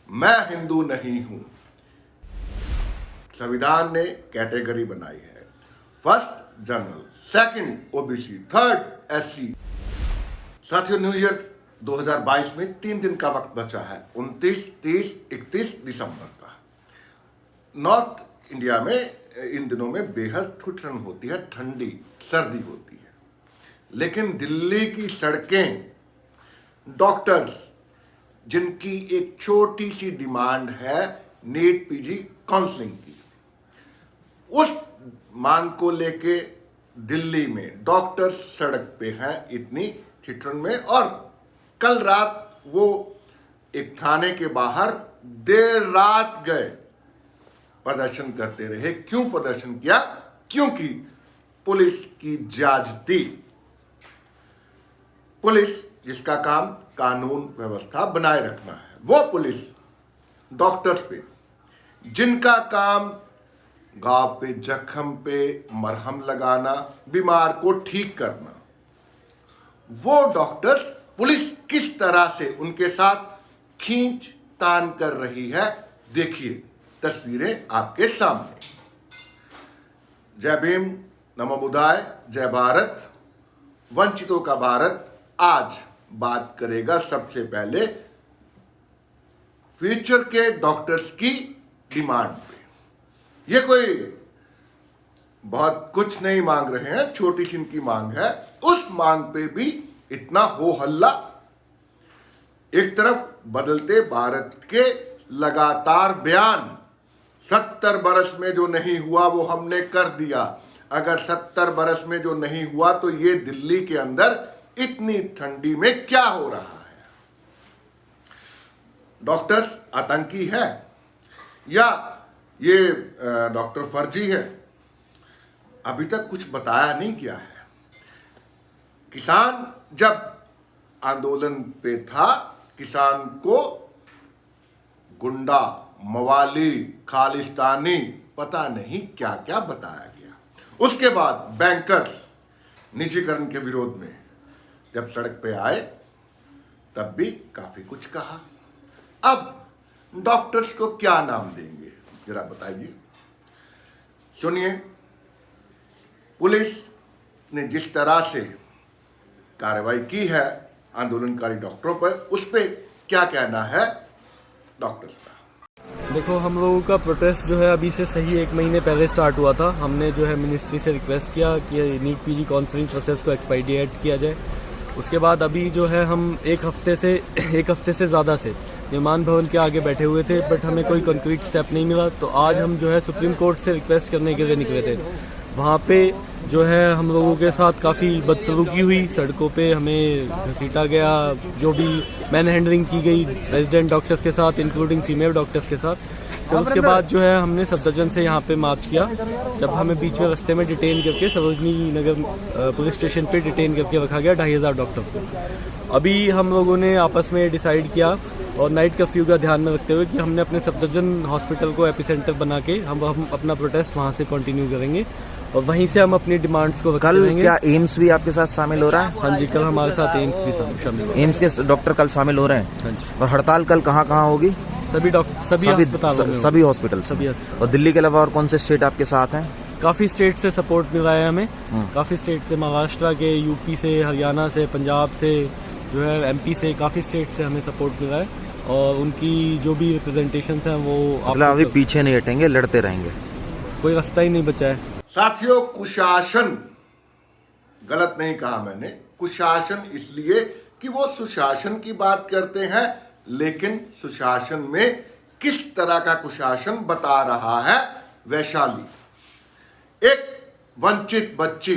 मैं हिंदू नहीं हूं। संविधान ने कैटेगरी बनाई है, first general, second OBC, third SC. साथियों, न्यू ईयर 2022 में 3 दिन का वक्त बचा है, 29, 30, 31 दिसंबर का। नॉर्थ इंडिया में इन दिनों में बेहद ठुठन होती है, ठंडी सर्दी होती है, लेकिन दिल्ली की सड़कें, डॉक्टर्स जिनकी एक छोटी सी डिमांड है नीट पीजी काउंसलिंग की, उस मांग को लेके दिल्ली में डॉक्टर्स सड़क पे हैं इतनी ठिठुरन में। और कल रात वो एक थाने के बाहर देर रात गए, प्रदर्शन करते रहे। क्यों प्रदर्शन किया? क्योंकि पुलिस की ज्यादती, पुलिस जिसका काम कानून व्यवस्था बनाए रखना है, वो पुलिस डॉक्टर्स पे, जिनका काम गांव पे जख्म पे मरहम लगाना, बीमार को ठीक करना, वो डॉक्टर्स पुलिस किस तरह से उनके साथ खींच तान कर रही है, देखिए तस्वीरें आपके सामने। जय भीम, नमो बुद्धाय, जय भारत। वंचितों का भारत आज बात करेगा सबसे पहले फ्यूचर के डॉक्टर्स की डिमांड पे। ये कोई बहुत कुछ नहीं मांग रहे हैं, छोटी सी इनकी मांग है। उस मांग पे भी इतना हो हल्ला। एक तरफ बदलते भारत के लगातार बयान, 70 बरस में जो नहीं हुआ वो हमने कर दिया। अगर 70 बरस में जो नहीं हुआ तो ये दिल्ली के अंदर इतनी ठंडी में क्या हो रहा है? डॉक्टर्स आतंकी है या ये डॉक्टर फर्जी है? अभी तक कुछ बताया नहीं गया है। किसान जब आंदोलन पे था, किसान को गुंडा, मवाली, खालिस्तानी, पता नहीं क्या क्या बताया गया। उसके बाद बैंकर्स निजीकरण के विरोध में जब सड़क पे आए तब भी काफी कुछ कहा। अब डॉक्टर्स को क्या नाम देंगे, जरा बताइए। सुनिए, पुलिस ने जिस तरह से कार्रवाई की है आंदोलनकारी डॉक्टरों पर, उस पर क्या कहना है डॉक्टर्स का? देखो, हम लोगों का प्रोटेस्ट जो है अभी से सही 1 महीने पहले स्टार्ट हुआ था। हमने जो है मिनिस्ट्री से रिक्वेस्ट किया कि नीट पीजी काउंसलिंग प्रोसेस को एक्सपीडिएट किया जाए। उसके बाद अभी जो है हम एक हफ्ते से ज़्यादा से निर्माण भवन के आगे बैठे हुए थे, बट हमें कोई कंक्रीट स्टेप नहीं मिला। तो आज हम जो है सुप्रीम कोर्ट से रिक्वेस्ट करने के लिए निकले थे। वहाँ पे जो है हम लोगों के साथ काफ़ी बदसलूकी हुई, सड़कों पे हमें घसीटा गया, जो भी मैन हैंडलिंग की गई रेजिडेंट डॉक्टर्स के साथ, इंक्लूडिंग फीमेल डॉक्टर्स के साथ। फिर उसके बाद जो है हमने सफदरजंग से यहाँ पे मार्च किया। जब हमें बीच में रास्ते में डिटेन करके सरोजनी नगर पुलिस स्टेशन पे डिटेन करके रखा गया 2500 डॉक्टर्स को। अभी हम लोगों ने आपस में डिसाइड किया और नाइट कर्फ्यू का ध्यान में रखते हुए कि हमने अपने सफदरजंग हॉस्पिटल को एपिसेंटर बना के हम अपना प्रोटेस्ट वहाँ से कंटिन्यू करेंगे और वहीं से हम अपनी डिमांड्स को कल क्या एम्स भी आपके साथ शामिल हो रहा है? हाँ जी, कल हमारे साथ एम्स भी शामिल हो रहा है। एम्स के डॉक्टर कल शामिल हो रहे हैं? हाँ जी। और हड़ताल कल कहाँ कहाँ होगी? सभी हॉस्पिटल। और दिल्ली के अलावा और कौन से स्टेट आपके साथ हैं? काफ़ी स्टेट से सपोर्ट मिल रहा है हमें। काफ़ी स्टेट से, महाराष्ट्र के, यूपी से, हरियाणा से, पंजाब से, जो है एमपी से, काफ़ी स्टेट से हमें सपोर्ट मिल रहा है। और उनकी जो भी रिप्रेजेंटेशन हैं वो मतलब अभी पीछे नहीं हटेंगे, लड़ते रहेंगे, कोई रास्ता ही नहीं बचा है। साथियों, कुशासन, गलत नहीं कहा मैंने, कुशासन इसलिए कि वो सुशासन की बात करते हैं, लेकिन सुशासन में किस तरह का कुशासन बता रहा है वैशाली। एक वंचित बच्ची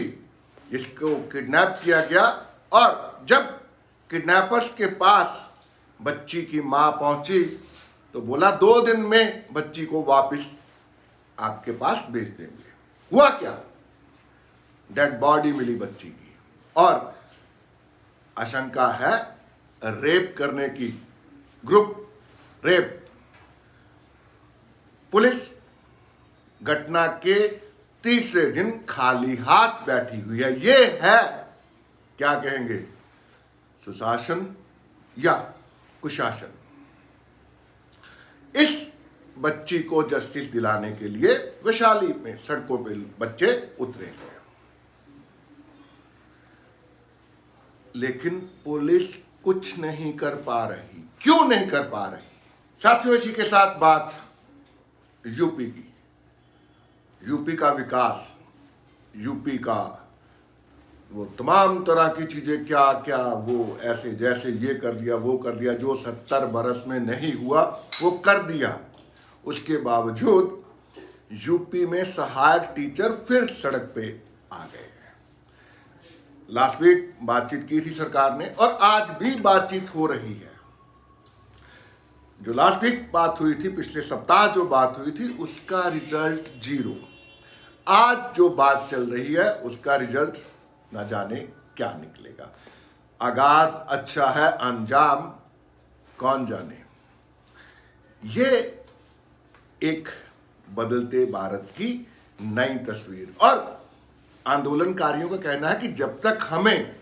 जिसको किडनैप किया गया, और जब किडनैपर्स के पास बच्ची की मां पहुंची तो बोला 2 दिन में बच्ची को वापस आपके पास भेज देंगे। हुआ क्या? डेड बॉडी मिली बच्ची की, और आशंका है रेप करने की, ग्रुप रेप। पुलिस घटना के तीसरे दिन खाली हाथ बैठी हुई है। ये है, क्या कहेंगे, सुशासन या कुशासन। बच्ची को जस्टिस दिलाने के लिए वैशाली में सड़कों पे बच्चे उतरे हैं। लेकिन पुलिस कुछ नहीं कर पा रही। क्यों नहीं कर पा रही? साथियों, इसी के साथ बात यूपी की। यूपी का विकास, यूपी का वो तमाम तरह की चीजें, क्या क्या वो ऐसे जैसे ये कर दिया वो कर दिया, जो 70 बरस में नहीं हुआ वो कर दिया। उसके बावजूद यूपी में सहायक टीचर फिर सड़क पे आ गए हैं। लास्ट वीक बातचीत की थी सरकार ने और आज भी बातचीत हो रही है। जो लास्ट वीक बात हुई थी, पिछले सप्ताह जो बात हुई थी, उसका रिजल्ट 0। आज जो बात चल रही है उसका रिजल्ट न जाने क्या निकलेगा। आगाज अच्छा है, अंजाम कौन जाने। ये एक बदलते भारत की नई तस्वीर। और आंदोलनकारियों का कहना है कि जब तक हमें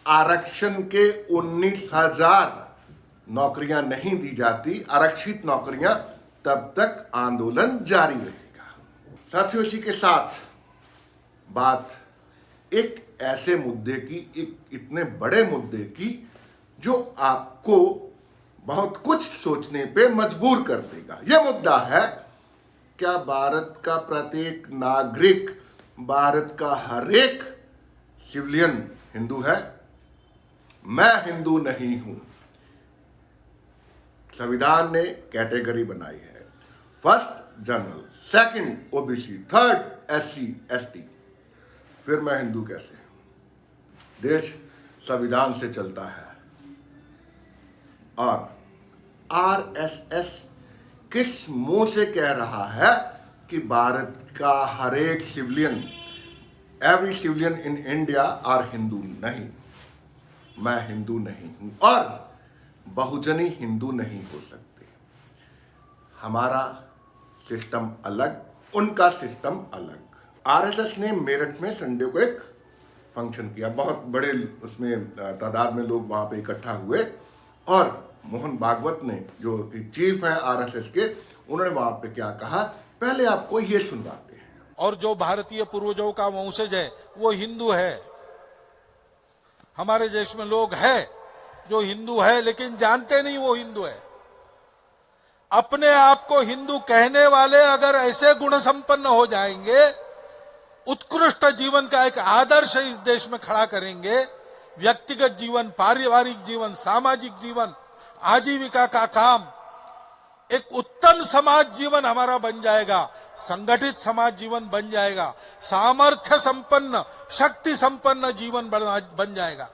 आरक्षण के 19,000 नौकरियां नहीं दी जाती, आरक्षित नौकरियां, तब तक आंदोलन जारी रहेगा। साथियों, इसी के साथ बात एक ऐसे मुद्दे की, एक इतने बड़े मुद्दे की जो आपको बहुत कुछ सोचने पे मजबूर कर देगा। यह मुद्दा है, क्या भारत का प्रत्येक नागरिक, भारत का हर एक सिविलियन हिंदू है? मैं हिंदू नहीं हूं। संविधान ने कैटेगरी बनाई है, first general, second OBC, third SC ST. फिर मैं हिंदू कैसे? देश संविधान से चलता है। और आरएसएस किस मुंह से कह रहा है कि भारत का हर एक civilian, every civilian in India are Hindu? नहीं, मैं हिंदू नहीं हूं और बहुजनी हिंदू नहीं हो सकते। हमारा सिस्टम अलग, उनका सिस्टम अलग। आरएसएस ने मेरठ में संडे को एक फंक्शन किया, बहुत बड़े उसमें तादाद में लोग वहां पे इकट्ठा हुए और मोहन भागवत ने, जो चीफ हैं आरएसएस के, उन्होंने वहां पे क्या कहा, पहले आपको ये सुनवाते हैं। और जो भारतीय पूर्वजों का वंशज है वो हिंदू है। हमारे देश में लोग हैं जो हिंदू है लेकिन जानते नहीं वो हिंदू है। अपने आप को हिंदू कहने वाले अगर ऐसे गुण संपन्न हो जाएंगे, उत्कृष्ट जीवन का एक आदर्श इस देश में खड़ा करेंगे, व्यक्तिगत जीवन, पारिवारिक जीवन, सामाजिक जीवन, आजीविका का काम, एक उत्तम समाज जीवन हमारा बन जाएगा, संगठित समाज जीवन बन जाएगा, सामर्थ्य संपन्न, शक्ति संपन्न जीवन बन जाएगा,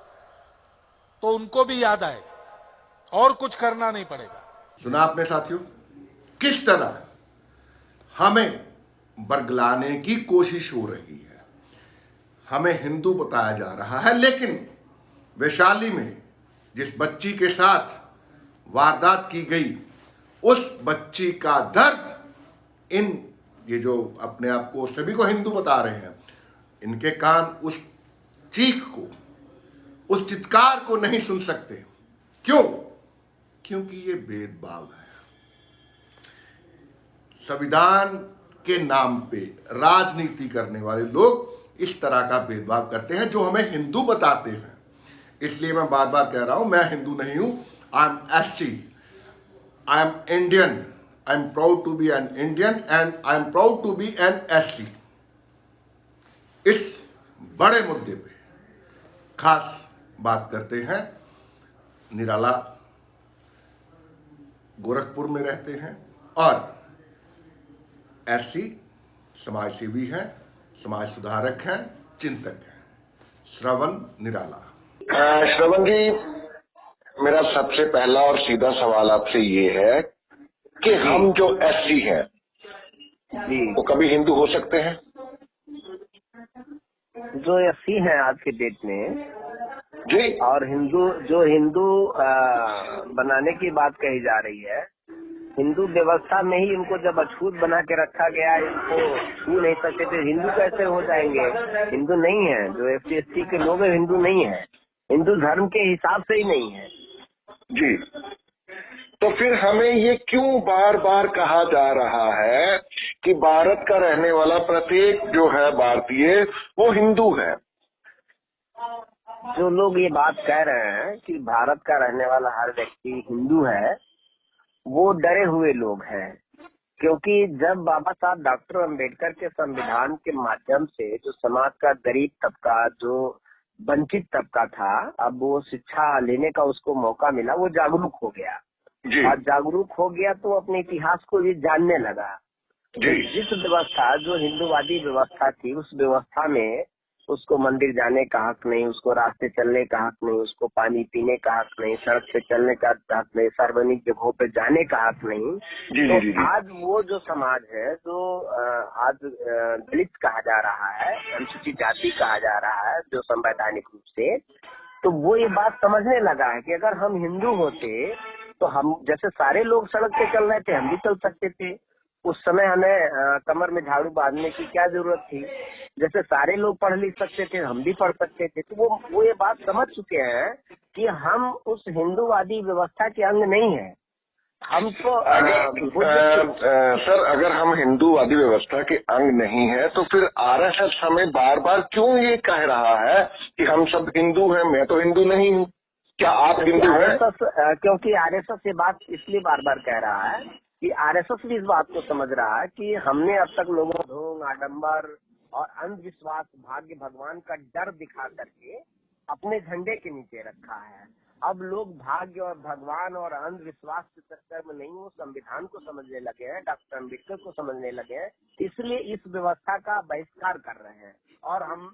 तो उनको भी याद आएगा और कुछ करना नहीं पड़ेगा। सुना आपने साथियों, किस तरह हमें बरगलाने की कोशिश हो रही है। हमें हिंदू बताया जा रहा है, लेकिन वैशाली में जिस बच्ची के साथ वारदात की गई, उस बच्ची का दर्द, ये जो अपने आप को सभी को हिंदू बता रहे हैं, इनके कान उस चीख को, उस चित्कार को नहीं सुन सकते। क्यों? क्योंकि ये भेदभाव है। संविधान के नाम पे राजनीति करने वाले लोग इस तरह का भेदभाव करते हैं जो हमें हिंदू बताते हैं। इसलिए मैं बार बार कह रहा हूं, मैं हिंदू नहीं हूं। I am SC, I am Indian, I am proud to be an Indian and I am proud to be an SC. इस बड़े मुद्दे पे खास बात करते हैं। निराला गोरखपुर में रहते हैं और एससी समाज सेवी हैं, समाज सुधारक हैं, चिंतक हैं। श्रवण निराला। श्रवण जी, मेरा सबसे पहला और सीधा सवाल आपसे ये है कि हम जो एससी हैं वो कभी हिंदू हो सकते हैं? जो एससी हैं आज के डेट में जी, और जो हिंदू बनाने की बात कही जा रही है, हिंदू व्यवस्था में ही इनको जब अछूत बना के रखा गया, इनको छू नहीं सकते थे, हिंदू कैसे हो जाएंगे? हिंदू नहीं है। जो एससी एसटी के लोग हैं हिंदू नहीं है, हिंदू धर्म के हिसाब से ही नहीं है जी। तो फिर हमें ये क्यों बार बार कहा जा रहा है कि भारत का रहने वाला प्रत्येक जो है भारतीय वो हिंदू है? जो लोग ये बात कह रहे हैं कि भारत का रहने वाला हर व्यक्ति हिंदू है, वो डरे हुए लोग हैं। क्योंकि जब बाबा साहब डॉक्टर अंबेडकर के संविधान के माध्यम से जो समाज का गरीब तबका, जो वंचित तबका था, अब वो शिक्षा लेने का उसको मौका मिला, वो जागरूक हो गया। जी और जागरूक हो गया तो अपने इतिहास को भी जानने लगा। जी जिस व्यवस्था, जो हिंदूवादी व्यवस्था थी, उस व्यवस्था में उसको मंदिर जाने का हक नहीं, उसको रास्ते चलने का हक नहीं, उसको पानी पीने का हक नहीं, सड़क पे चलने का हक नहीं, सार्वजनिक जगहों पे जाने का हक नहीं। जी तो जी जी आज वो जो समाज है, जो आज दलित कहा जा रहा है, अनुसूचित जाति कहा जा रहा है, जो संवैधानिक रूप से, तो वो ये बात समझने लगा है कि अगर हम हिंदू होते तो हम जैसे सारे लोग सड़क पे चल रहे थे, हम भी चल सकते थे। उस समय हमें कमर में झाड़ू बांधने की क्या जरूरत थी? जैसे सारे लोग पढ़ लिख सकते थे, हम भी पढ़ सकते थे। तो वो ये बात समझ चुके हैं कि हम उस हिंदूवादी व्यवस्था के अंग नहीं है। हम तो सर, अगर हम हिंदूवादी व्यवस्था के अंग नहीं है तो फिर आरएसएस हमें बार बार क्यों ये कह रहा है कि हम सब हिंदू हैं? मैं तो हिंदू नहीं हूँ। क्या आप हिंदू हैं? क्योंकि आरएसएस ये बात इसलिए बार बार कह रहा है कि आरएसएस भी इस बात को समझ रहा है कि हमने अब तक लोगों को ढोंग, आडंबर और अंधविश्वास, भाग्य, भगवान का डर दिखा करके अपने झंडे के नीचे रखा है। अब लोग भाग्य और भगवान और अंधविश्वास के चक्कर में नहीं, वो संविधान को समझने लगे हैं, डॉक्टर अम्बेडकर को समझने लगे हैं, इसलिए इस व्यवस्था का बहिष्कार कर रहे हैं। और हम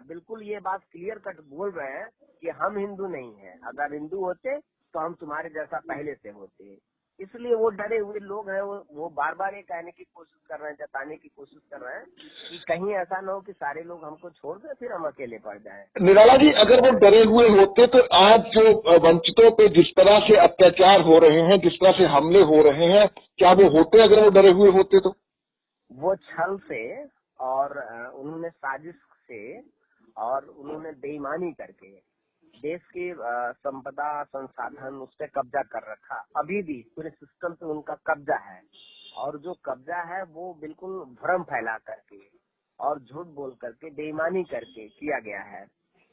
बिल्कुल ये बात क्लियर कट बोल रहे हैं कि हम हिंदू नहीं हैं। अगर हिंदू होते तो हम तुम्हारे जैसा पहले से होते। इसलिए वो डरे हुए लोग हैं, वो बार बार ये कहने की कोशिश कर रहे हैं, जताने की कोशिश कर रहे हैं कि कहीं ऐसा ना हो कि सारे लोग हमको छोड़ दें, फिर हम अकेले पड़ जाएं। निराला जी, अगर वो डरे हुए होते तो आज जो वंचितों पे जिस तरह से अत्याचार हो रहे हैं, जिस तरह से हमले हो रहे हैं, क्या वो होते अगर वो डरे हुए होते? तो वो छल से और उन्होंने साजिश से और उन्होंने बेईमानी करके देश की संपदा, संसाधन उस पर कब्जा कर रखा। अभी भी पूरे सिस्टम पे उनका कब्जा है, और जो कब्जा है वो बिल्कुल भ्रम फैला करके और झूठ बोल करके, बेईमानी करके किया गया है।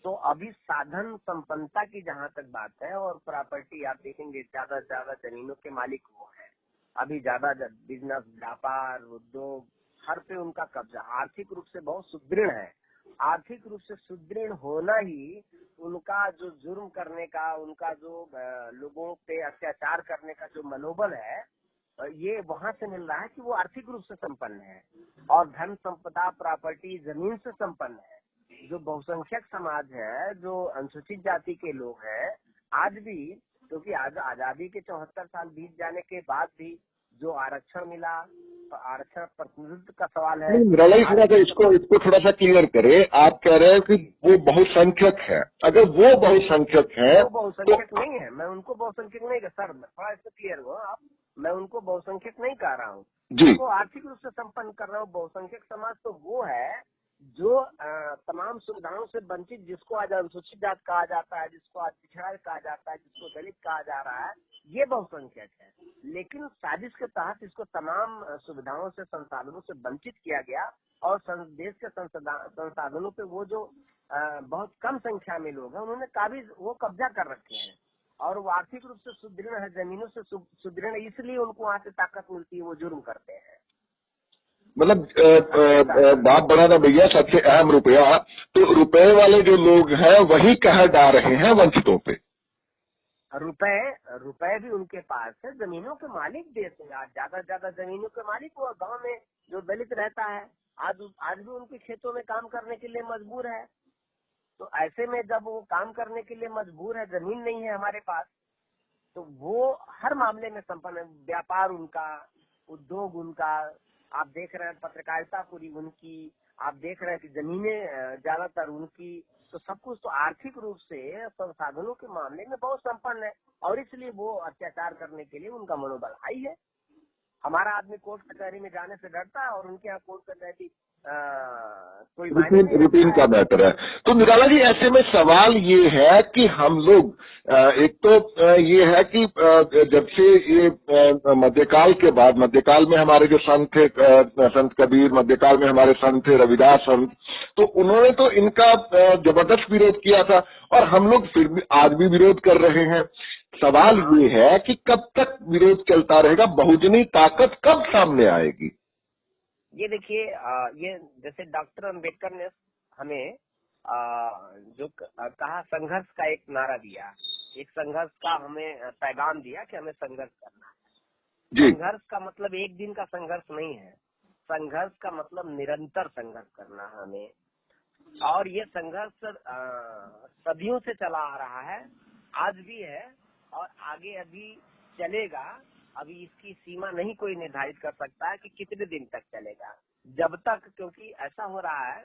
तो अभी साधन संपन्नता की जहाँ तक बात है, और प्रॉपर्टी आप देखेंगे ज्यादा से ज्यादा जमीनों के मालिक वो है। अभी ज्यादा बिजनेस, व्यापार, उद्योग, हर पे उनका कब्जा। आर्थिक रूप से बहुत सुदृढ़ है। आर्थिक रूप से सुदृढ़ होना ही उनका जो जुर्म करने का, उनका जो लोगों पे अत्याचार करने का जो मनोबल है, ये वहाँ से मिल रहा है कि वो आर्थिक रूप से संपन्न है और धन संपदा, प्रॉपर्टी, जमीन से संपन्न है। जो बहुसंख्यक समाज है, जो अनुसूचित जाति के लोग हैं, आज भी, क्योंकि आज आजादी के 74 साल बीत जाने के बाद भी जो आरक्षण मिला, तो आरक्षण प्रतिनिधित्व का सवाल है। इसको थोड़ा सा क्लियर करें। आप कह रहे हैं कि वो बहुसंख्यक है। अगर वो बहुसंख्यक है, वो बहुसंख्यक नहीं है। मैं उनको बहुसंख्यक नहीं कह सर, थोड़ा इससे क्लियर हो आप। मैं उनको बहुसंख्यक नहीं कह रहा हूँ, उनको आर्थिक रूप से संपन्न कर रहा हूँ। बहुसंख्यक समाज तो वो है जो तमाम सुविधाओं से वंचित, जिसको आज अनुसूचित जाति कहा जाता है, जिसको आज पिछड़ा कहा जाता है, जिसको दलित कहा जा रहा है, ये बहुसंख्यक है। लेकिन साजिश के तहत इसको तमाम सुविधाओं से, संसाधनों से वंचित किया गया, और देश के संसाधनों पे वो जो बहुत कम संख्या में लोग हैं, उन्होंने काबिज वो कब्जा कर रखे हैं। और वो आर्थिक रूप से सुदृढ़ है, जमीनों से सुदृढ़ है, इसलिए उनको वहाँ से ताकत मिलती है, वो जुर्म करते हैं। मतलब बात बढ़ाना भैया, सबसे अहम रुपया। तो रुपए वाले जो लोग हैं वही कहर डा रहे हैं वंचितों पे। रुपए भी उनके पास है। जमीनों के मालिक देश में आज ज्यादा से ज्यादा जमीनों के मालिक वो गांव में जो दलित रहता है, आज भी उनके खेतों में काम करने के लिए मजबूर है। तो ऐसे में जब वो काम करने के लिए मजबूर है, जमीन नहीं है हमारे पास, तो वो हर मामले में संपन्न है। व्यापार उनका, उद्योग उनका, आप देख रहे हैं पत्रकारिता पूरी उनकी, आप देख रहे हैं कि जमीनें ज्यादातर उनकी। तो सब कुछ तो आर्थिक रूप से संसाधनों के मामले में बहुत संपन्न है, और इसलिए वो अत्याचार करने के लिए उनका मनोबल हाई है। हमारा आदमी कोर्ट कचहरी में जाने से डरता है और उनके यहाँ कोर्ट कचहरी कोई रूटीन का मैटर है। तो निराला जी, ऐसे में सवाल ये है कि हम लोग एक तो ये है कि जब से ये मध्यकाल के बाद, मध्यकाल में हमारे जो संत थे, संत कबीर, मध्यकाल में हमारे संत थे रविदास संत, तो उन्होंने तो इनका जबरदस्त विरोध किया था और हम लोग फिर भी आज भी विरोध कर रहे हैं। सवाल ये है कि कब तक विरोध चलता रहेगा, बहुजनी ताकत कब सामने आएगी? ये देखिए, ये जैसे डॉक्टर अंबेडकर ने हमें जो कहा, संघर्ष का एक नारा दिया, एक संघर्ष का हमें पैगाम दिया कि हमें संघर्ष करना है। संघर्ष का मतलब एक दिन का संघर्ष नहीं है, संघर्ष का मतलब निरंतर संघर्ष करना है हमें। और ये संघर्ष सदियों से चला आ रहा है, आज भी है और आगे अभी चलेगा। अभी इसकी सीमा नहीं कोई निर्धारित कर सकता है कि कितने दिन तक चलेगा। जब तक, क्योंकि ऐसा हो रहा है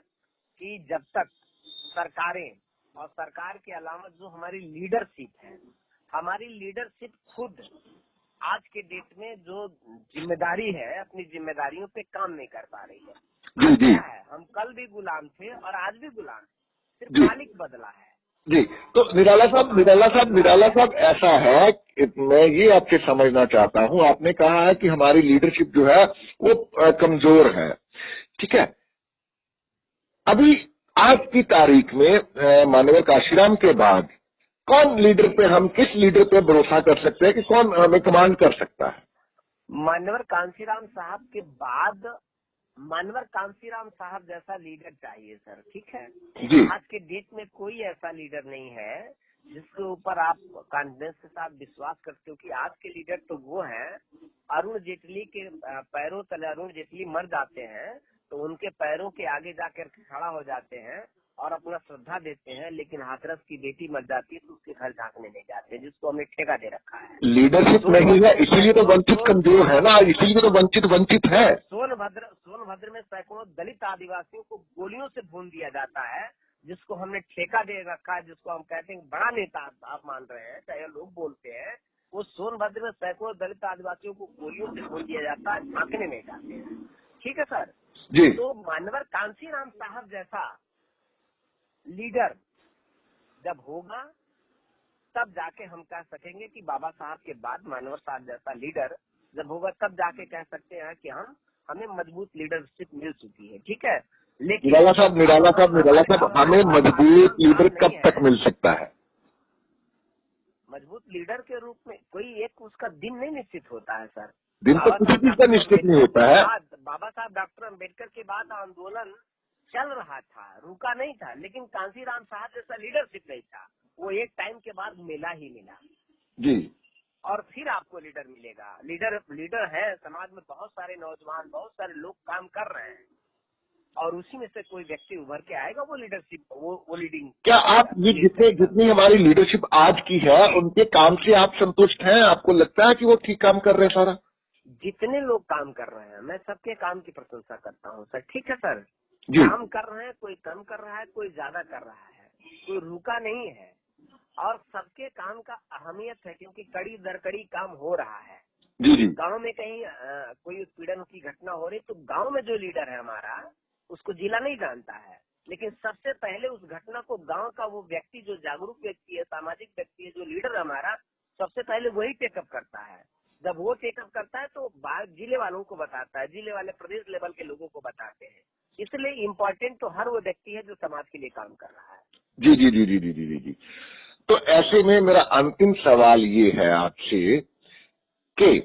कि जब तक सरकारें और सरकार के अलावा जो हमारी लीडरशिप है, हमारी लीडरशिप खुद आज के डेट में जो जिम्मेदारी है, अपनी जिम्मेदारियों पे काम नहीं कर पा रही है। क्या है, हम कल भी गुलाम थे और आज भी गुलाम है, सिर्फ मालिक बदला है। जी, तो निराला साहब ऐसा है, मैं ये आपसे समझना चाहता हूँ, आपने कहा है कि हमारी लीडरशिप जो है वो कमजोर है, ठीक है। अभी आज की तारीख में माननीय काशीराम के बाद कौन लीडर पे, हम किस लीडर पे भरोसा कर सकते हैं कि कौन हमें कमांड कर सकता है? माननीय कांशीराम साहब के बाद मानवर कांशीराम साहब जैसा लीडर चाहिए सर, ठीक है जी। आज के डेट में कोई ऐसा लीडर नहीं है जिसके ऊपर आप कॉन्फिडेंस के साथ विश्वास करते हो कि आज के लीडर तो वो हैं। अरुण जेटली के पैरों तले अरुण जेटली मर जाते हैं तो उनके पैरों के आगे जाकर खड़ा हो जाते हैं और अपना श्रद्धा देते हैं, लेकिन हाथरस की बेटी मर जाती है तो उसके घर झांकने नहीं जाते, जिसको हमने ठेका दे रखा है। लीडरशिप नहीं है, इसीलिए तो वंचित कमजोर है ना, इसीलिए तो वंचित है। सोनभद्र में सैकड़ों दलित आदिवासियों को गोलियों से भून दिया जाता है, जिसको हमने ठेका दे रखा है, जिसको हम कहते हैं बड़ा नेता आप मान रहे हैं, चाहे लोग बोलते हैं। वो सोनभद्र में सैकड़ों दलित आदिवासियों को गोलियों से भून दिया जाता है, झांकने नहीं जाते हैं, ठीक है सर जी। तो मानवर कांशीराम साहब जैसा लीडर जब होगा तब जाके हम कह सकेंगे कि बाबा साहब के बाद मानवर साहब जैसा लीडर जब होगा तब जाके कह सकते हैं कि हमें मजबूत लीडरशिप मिल चुकी है, ठीक है। लेकिन निराला साहब हमें मजबूत लीडर कब तक मिल सकता है? मजबूत लीडर के रूप में कोई एक उसका दिन नहीं निश्चित होता है सर, दिन तो किसी चीज का निश्चित नहीं होता है। बाबा साहब डॉक्टर अम्बेडकर के बाद आंदोलन चल रहा था, रुका नहीं था, लेकिन कांशीराम साहब जैसा लीडरशिप नहीं था। वो एक टाइम के बाद मिला ही मिला जी। और फिर आपको लीडर मिलेगा। लीडर है, समाज में बहुत सारे नौजवान, बहुत सारे लोग काम कर रहे हैं और उसी में से कोई व्यक्ति उभर के आएगा, वो लीडरशिप वो लीडिंग। क्या आप ये जितनी हमारी लीडरशिप आज की है उनके काम से आप संतुष्ट हैं? आपको लगता है कि वो ठीक काम कर रहे हैं? सारा जितने लोग काम कर रहे हैं, मैं सबके काम की प्रशंसा करता हूँ सर, ठीक है सर। काम कर रहे हैं, कोई कम कर रहा है, कोई ज्यादा कर रहा है, कोई रुका नहीं है और सबके काम का अहमियत है, क्योंकि कड़ी दर कड़ी काम हो रहा है। जी। गांव में कहीं कोई उत्पीड़न की घटना हो रही तो गांव में जो लीडर है हमारा, उसको जिला नहीं जानता है, लेकिन सबसे पहले उस घटना को गांव का वो व्यक्ति जो जागरूक व्यक्ति है, सामाजिक व्यक्ति है, जो लीडर हमारा, सबसे पहले वही टेकअप करता है। जब वो टेकअप करता है तो जिले वालों को बताता है, जिले वाले प्रदेश लेवल के लोगों को बताते हैं। इसलिए इम्पोर्टेंट तो हर वो व्यक्ति है जो समाज के लिए काम कर रहा है। जी। तो ऐसे में मेरा अंतिम सवाल ये है आपसे कि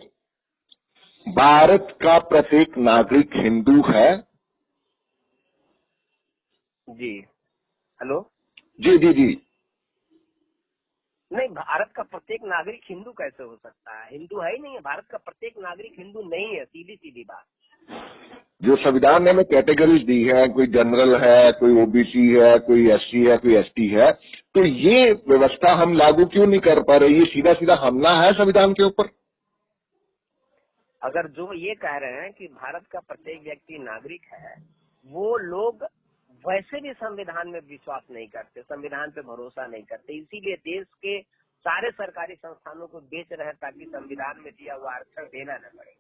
भारत का प्रत्येक नागरिक हिंदू है? जी हेलो जी। नहीं, भारत का प्रत्येक नागरिक हिंदू कैसे हो सकता है? हिंदू है ही नहीं है, भारत का प्रत्येक नागरिक हिंदू नहीं है, सीधी बात। जो संविधान ने हमें कैटेगरीज दी है, कोई जनरल है, कोई ओबीसी है, कोई एससी है, कोई एसटी है, तो ये व्यवस्था हम लागू क्यों नहीं कर पा रहे? ये सीधा हमला है संविधान के ऊपर। अगर जो ये कह रहे हैं कि भारत का प्रत्येक व्यक्ति नागरिक है, वो लोग वैसे भी संविधान में विश्वास नहीं करते, संविधान पे भरोसा नहीं करते, इसीलिए देश के सारे सरकारी संस्थानों को बेच रहे हैं ताकि संविधान में दिया हुआ आरक्षण देना न पड़े।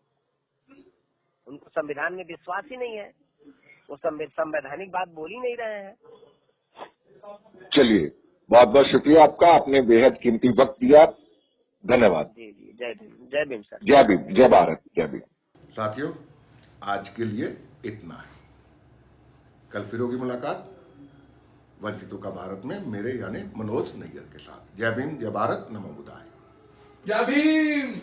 उनको संविधान में विश्वास ही नहीं है, वो संवैधानिक बात बोल ही नहीं रहे हैं। चलिए, बहुत बहुत शुक्रिया आपका, आपने बेहद कीमती वक्त दिया। धन्यवाद। जी जी, जय भीम, जय भीम सर। जय भीम, जय भारत, जय भीम। साथियों, आज के लिए इतना ही। कल फिर होगी मुलाकात वंचितों का भारत में मेरे यानी मनोज नैयर के साथ। जय भीम, जय भारत, नमो बुद्धाय। जय भीम।